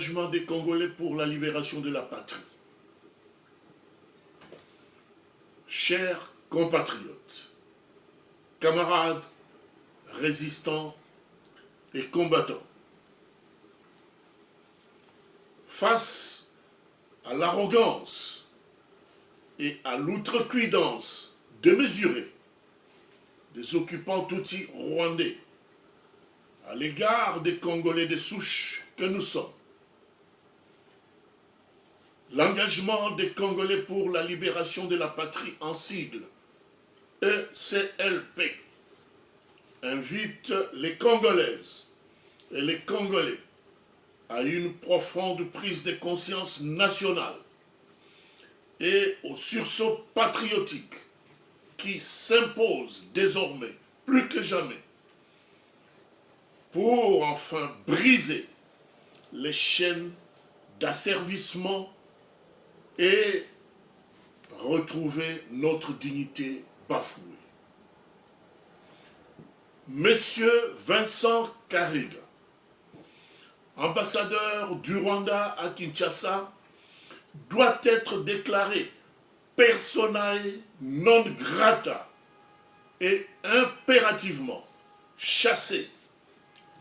l'engagement des Congolais pour la libération de la patrie. Chers compatriotes, camarades, résistants et combattants, face à l'arrogance et à l'outrecuidance démesurée des occupants tutsis rwandais à l'égard des Congolais de souche que nous sommes, l'engagement des Congolais pour la libération de la patrie en sigle ECLP invite les Congolaises et les Congolais à une profonde prise de conscience nationale et au sursaut patriotique qui s'impose désormais plus que jamais pour enfin briser les chaînes d'asservissement et retrouver notre dignité bafouée. Monsieur Vincent Karega, ambassadeur du Rwanda à Kinshasa, doit être déclaré personae non grata et impérativement chassé,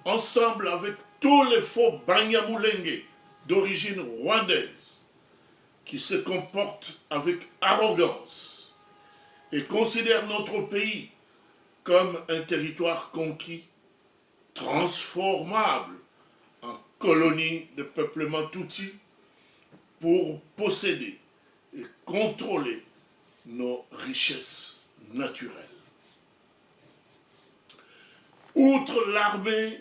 ensemble avec tous les faux Banyamulenge d'origine rwandaise qui se comportent avec arrogance et considèrent notre pays comme un territoire conquis, transformable en colonie de peuplement tutsi pour posséder et contrôler nos richesses naturelles. Outre l'armée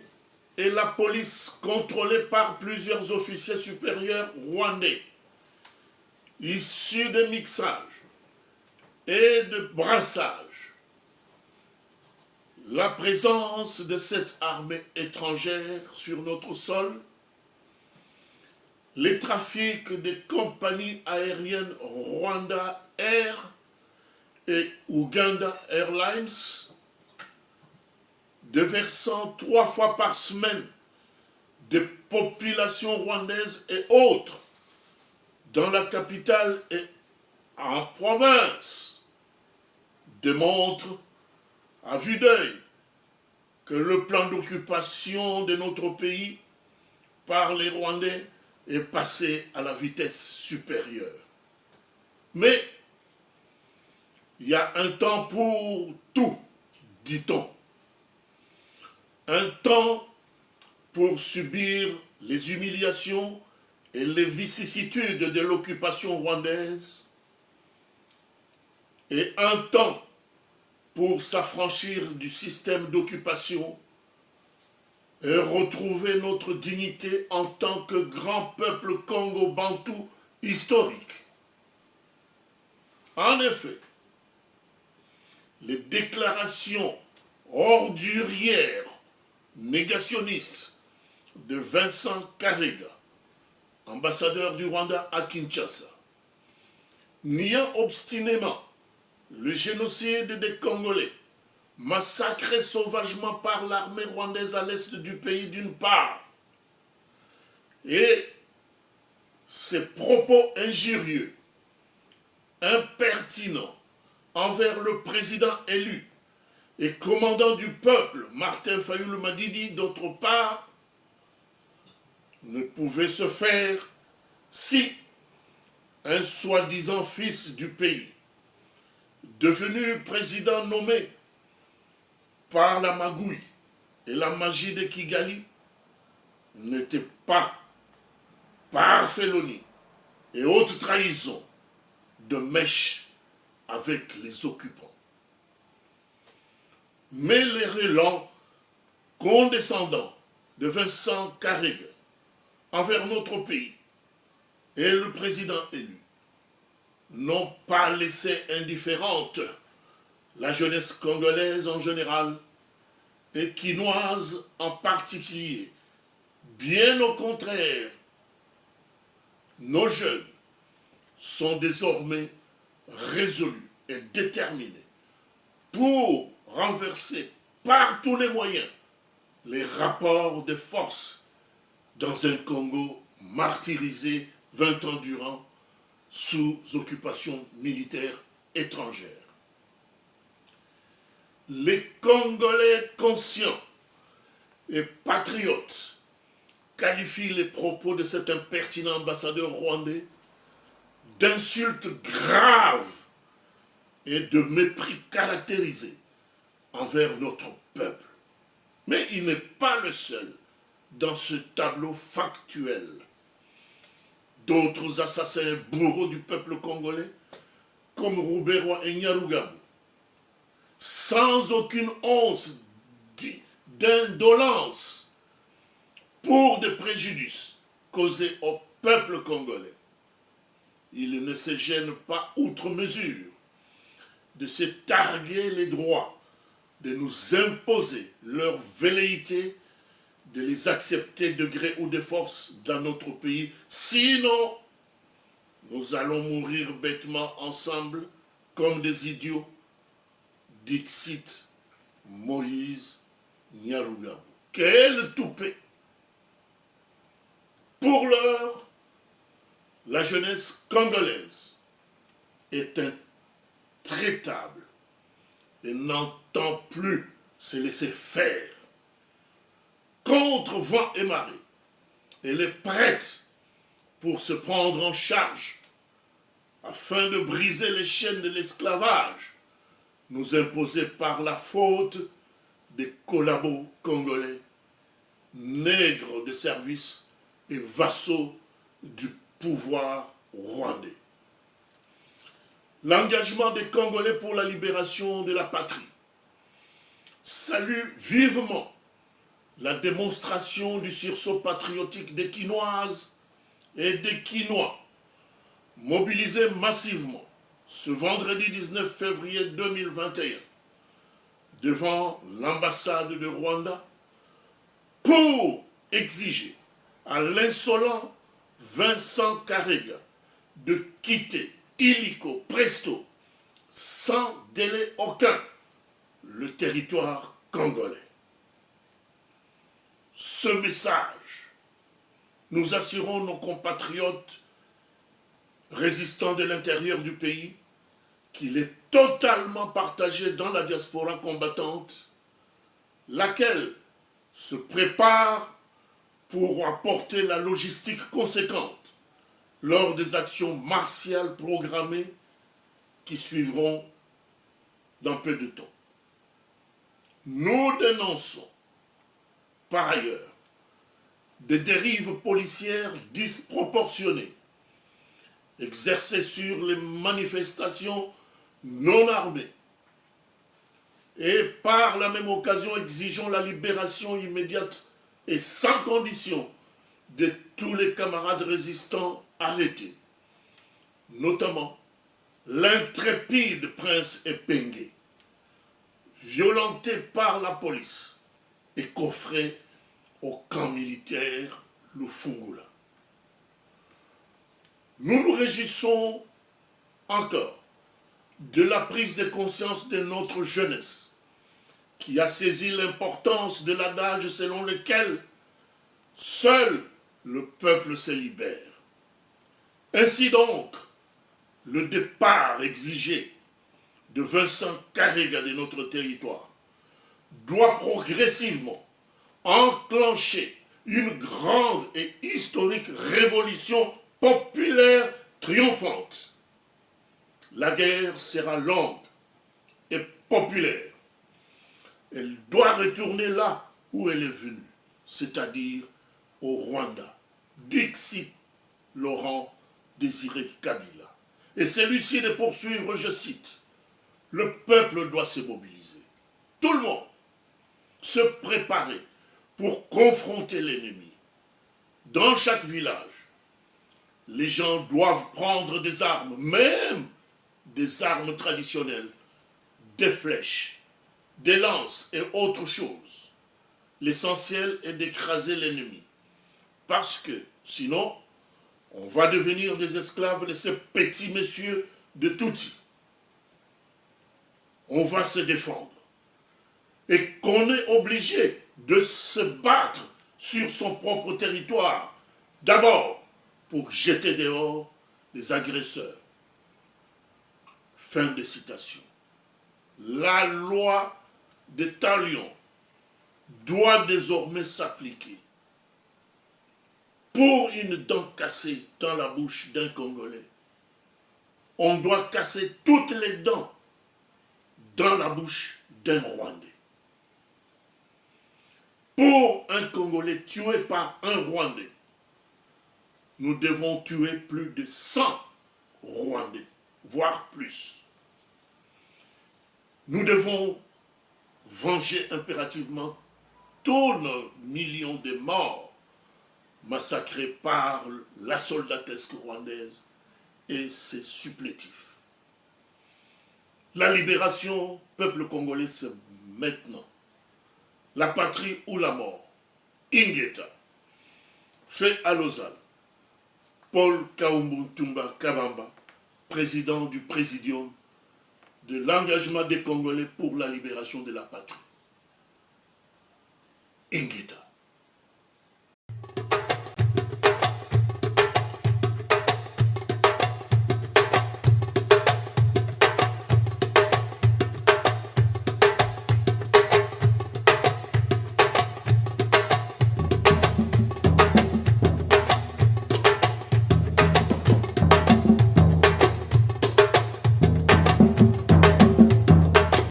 et la police contrôlées par plusieurs officiers supérieurs rwandais, issus de mixages et de brassages, la présence de cette armée étrangère sur notre sol, les trafics des compagnies aériennes Rwanda Air et Uganda Airlines, déversant 3 fois par semaine des populations rwandaises et autres dans la capitale et en province, démontrent à vue d'œil que le plan d'occupation de notre pays par les Rwandais est passé à la vitesse supérieure. Mais il y a un temps pour tout, dit-on. Un temps pour subir les humiliations et les vicissitudes de l'occupation rwandaise, et un temps pour s'affranchir du système d'occupation et retrouver notre dignité en tant que grand peuple congo-bantou historique. En effet, les déclarations ordurières, négationnistes de Vincent Karega, ambassadeur du Rwanda à Kinshasa, niant obstinément le génocide des Congolais, massacrés sauvagement par l'armée rwandaise à l'est du pays d'une part, et ses propos injurieux, impertinents envers le président élu et commandant du peuple, Martin Fayulu Madidi, d'autre part, ne pouvaient se faire si un soi-disant fils du pays, devenu président nommé par la magouille et la magie de Kigali, n'était pas, par félonie et haute trahison, de mèche avec les occupants. Mais les relents condescendants de Vincent Karega envers notre pays et le président élu n'ont pas laissé indifférente la jeunesse congolaise en général et quinoise en particulier. Bien au contraire, nos jeunes sont désormais résolus et déterminés pour renverser par tous les moyens les rapports de force dans un Congo martyrisés 20 ans durant sous occupation militaire étrangère. Les Congolais conscients et patriotes qualifient les propos de cet impertinent ambassadeur rwandais d'insultes graves et de mépris caractérisé envers notre peuple. Mais il n'est pas le seul dans ce tableau factuel. D'autres assassins et bourreaux du peuple congolais, comme Rouberwa et Nyarugabo, sans aucune once d'indolence pour des préjudices causés au peuple congolais. Ils ne se gênent pas outre mesure de se targuer les droits, de nous imposer leur velléité, de les accepter de gré ou de force dans notre pays. Sinon, nous allons mourir bêtement ensemble comme des idiots. Dixit Moïse Nyarugabo. Quel toupet! Pour l'heure, la jeunesse congolaise est intraitable et n'entend plus se laisser faire. Contre vent et marée, elle est prête pour se prendre en charge afin de briser les chaînes de l'esclavage nous imposées par la faute des collabos congolais, nègres de service et vassaux du pouvoir rwandais. L'engagement des Congolais pour la libération de la patrie salue vivement la démonstration du sursaut patriotique des Quinoises et des Quinois, mobilisés massivement ce vendredi 19 février 2021 devant l'ambassade de Rwanda pour exiger à l'insolent Vincent Karega de quitter illico presto, sans délai aucun, le territoire congolais. Ce message, nous assurons nos compatriotes résistants de l'intérieur du pays qu'il est totalement partagé dans la diaspora combattante, laquelle se prépare pour apporter la logistique conséquente lors des actions martiales programmées qui suivront dans peu de temps. Nous dénonçons par ailleurs des dérives policières disproportionnées exercées sur les manifestations non armées et par la même occasion exigeons la libération immédiate et sans condition de tous les camarades résistants arrêtés, notamment l'intrépide prince Epenge, violenté par la police et coffré au camp militaire Lufungula. Nous nous réjouissons encore de la prise de conscience de notre jeunesse qui a saisi l'importance de l'adage selon lequel seul le peuple se libère. Ainsi donc, le départ exigé de Vincent Karega de notre territoire doit progressivement enclencher une grande et historique révolution populaire triomphante. La guerre sera longue et populaire. Elle doit retourner là où elle est venue, c'est-à-dire au Rwanda. Dixit Laurent Désiré Kabila. Et celui-ci de poursuivre, je cite, « Le peuple doit se mobiliser. Tout le monde se préparer pour confronter l'ennemi. Dans chaque village, les gens doivent prendre des armes, même des armes traditionnelles, des flèches, des lances et autres choses. L'essentiel est d'écraser l'ennemi. Parce que, sinon, on va devenir des esclaves de ces petits messieurs de Tutsi. On va se défendre. Et qu'on est obligé de se battre sur son propre territoire, D'abord, pour jeter dehors les agresseurs. Fin de citation. La loi de Talion doit désormais s'appliquer. Pour une dent cassée dans la bouche d'un Congolais, on doit casser toutes les dents dans la bouche d'un Rwandais. Pour un Congolais tué par un Rwandais, nous devons tuer plus de 100 Rwandais, voire plus. Nous devons venger impérativement tous nos millions de morts massacrés par la soldatesque rwandaise et ses supplétifs. La libération, peuple congolais, c'est maintenant. La patrie ou la mort. Ingeta, fait à Lausanne. Paul Kaumbu Kabamba, président du Présidium de l'engagement des Congolais pour la libération de la patrie. Ingeta.